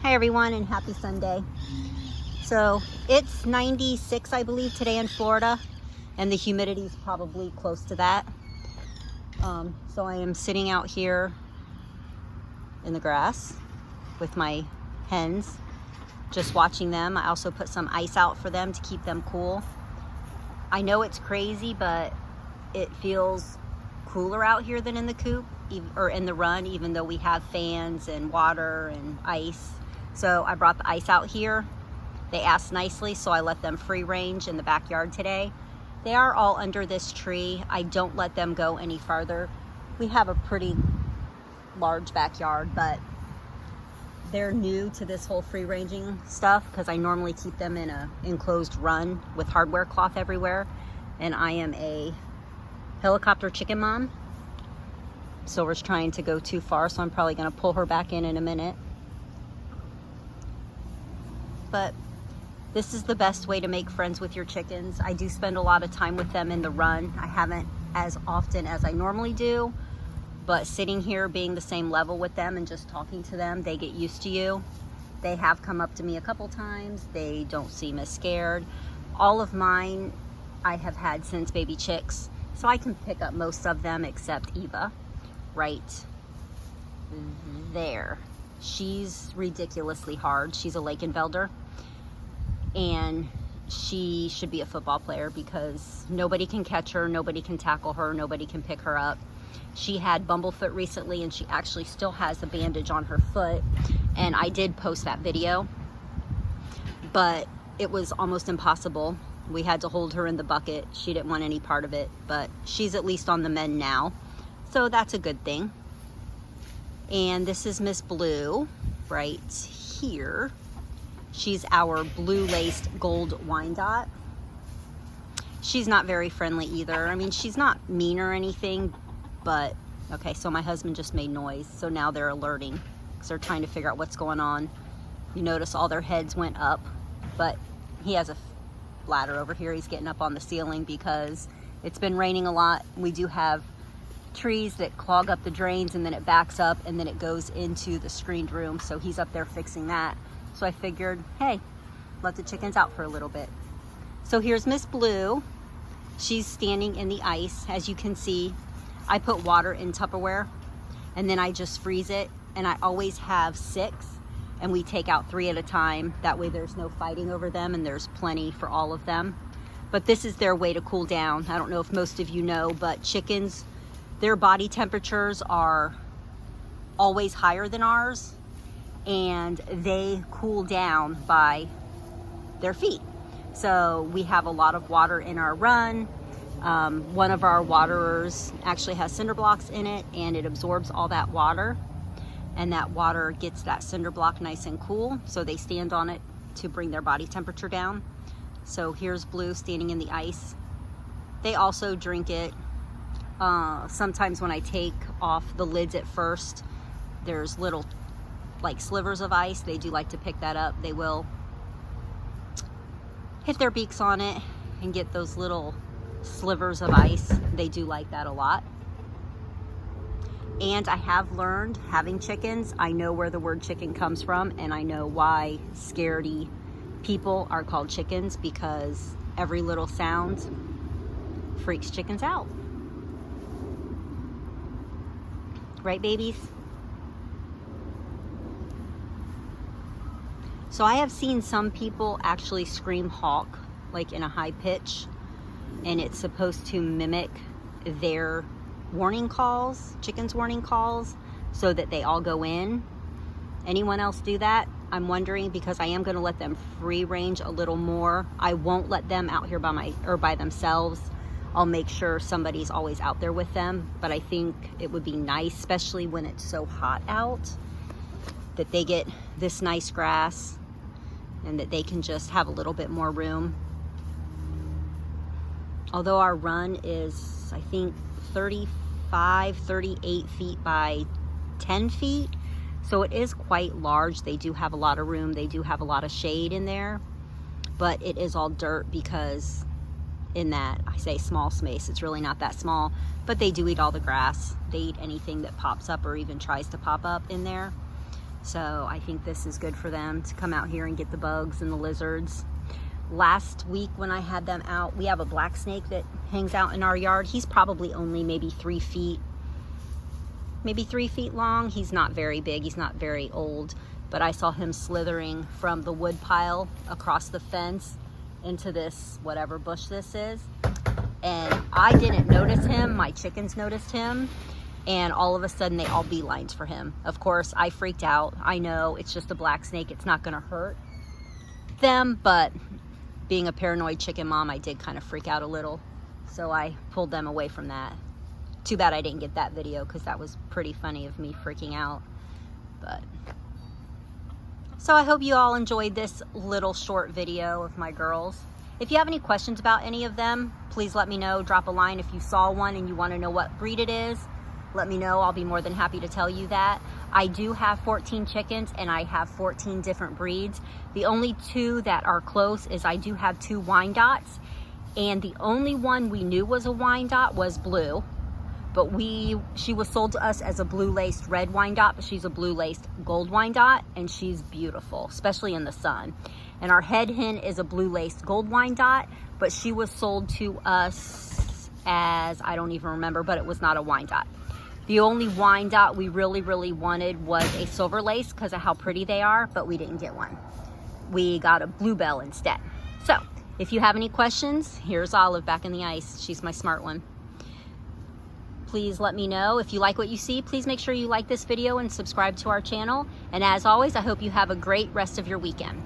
Hi everyone, and happy Sunday. So it's 96, I believe, today in Florida, and the humidity is probably close to that. So I am sitting out here in the grass with my hens, just watching them. I also put some ice out for them to keep them cool. I know it's crazy, but it feels cooler out here than in the coop or in the run, even though we have fans and water and ice. So I brought the ice out here. They asked nicely, so I let them free range in the backyard today. They are all under this tree. I don't let them go any farther. We have a pretty large backyard, but they're new to this whole free ranging stuff because I normally keep them in a enclosed run with hardware cloth everywhere. And I am a helicopter chicken mom. Silver's trying to go too far, so I'm probably gonna pull her back in a minute. But this is the best way to make friends with your chickens. I do spend a lot of time with them in the run. I haven't as often as I normally do, but sitting here being the same level with them and just talking to them, they get used to you. They have come up to me a couple times. They don't seem as scared. All of mine I have had since baby chicks, so I can pick up most of them except Eva right there. She's ridiculously hard. She's a Lakenvelder, and she should be a football player because nobody can catch her, nobody can tackle her, nobody can pick her up. She had bumblefoot recently, and she actually still has a bandage on her foot, and I did post that video, but it was almost impossible. We had to hold her in the bucket. She didn't want any part of it, but she's at least on the mend now, so that's a good thing. And this is Miss Blue right here. She's our blue-laced gold Wyandotte. She's not very friendly either. I mean, she's not mean or anything, but okay, so my husband just made noise, so now they're alerting because they're trying to figure out what's going on. You notice all their heads went up, but he has a ladder over here. He's getting up on the ceiling because it's been raining a lot. We do have trees that clog up the drains, and then it backs up and then it goes into the screened room, so he's up there fixing that. So I figured, hey, let the chickens out for a little bit. So here's Miss Blue. She's standing in the ice. As you can see, I put water in Tupperware and then I just freeze it, and I always have 6, and we take out 3 at a time. That way there's no fighting over them and there's plenty for all of them. But this is their way to cool down. I don't know if most of you know, but chickens, their body temperatures are always higher than ours, and they cool down by their feet. So we have a lot of water in our run. One of our waterers actually has cinder blocks in it, and it absorbs all that water, and that water gets that cinder block nice and cool, so they stand on it to bring their body temperature down. So here's Blue standing in the ice. They also drink it. Sometimes when I take off the lids at first, there's little like slivers of ice. They do like to pick that up. They will hit their beaks on it and get those little slivers of ice. They do like that a lot. And I have learned, having chickens, I know where the word chicken comes from, and I know why scaredy people are called chickens, because every little sound freaks chickens out. Right, babies? So I have seen some people actually scream hawk, like in a high pitch, and it's supposed to mimic their warning calls, chickens' warning calls, so that they all go in. Anyone else do that? I'm wondering, because I am going to let them free range a little more. I won't let them out here by themselves. I'll make sure somebody's always out there with them, but I think it would be nice, especially when it's so hot out, that they get this nice grass and that they can just have a little bit more room. Although our run is, I think, 38 feet by 10 feet, so it is quite large. They do have a lot of room. They do have a lot of shade in there, but it is all dirt because in that, I say small space, it's really not that small, but they do eat all the grass. They eat anything that pops up or even tries to pop up in there. So I think this is good for them to come out here and get the bugs and the lizards. Last week when I had them out, we have a black snake that hangs out in our yard. He's probably only maybe 3 feet, maybe 3 feet long. He's not very big, he's not very old, but I saw him slithering from the wood pile across the fence into this, whatever bush this is. And I didn't notice him, my chickens noticed him, and all of a sudden they all beelines for him. Of course, I freaked out. I know it's just a black snake, it's not gonna hurt them, but being a paranoid chicken mom, I did kind of freak out a little. So I pulled them away from that. Too bad I didn't get that video because that was pretty funny of me freaking out. But so I hope you all enjoyed this little short video of my girls. If you have any questions about any of them, please let me know. Drop a line if you saw one and you want to know what breed it is. Let me know. I'll be more than happy to tell you that. I do have 14 chickens and I have 14 different breeds. The only 2 that are close is I do have 2 Wyandottes, and the only one we knew was a Wyandotte was Blue, but she was sold to us as a blue-laced red Wyandotte, but she's a blue-laced gold Wyandotte, and she's beautiful, especially in the sun. And our head hen is a blue-laced gold Wyandotte, but she was sold to us as, I don't even remember, but it was not a Wyandotte. The only Wyandotte we really wanted was a silver lace because of how pretty they are, but we didn't get one. We got a bluebell instead. So if you have any questions, here's Olive back in the ice. She's my smart one. Please let me know. If you like what you see, please make sure you like this video and subscribe to our channel. And as always, I hope you have a great rest of your weekend.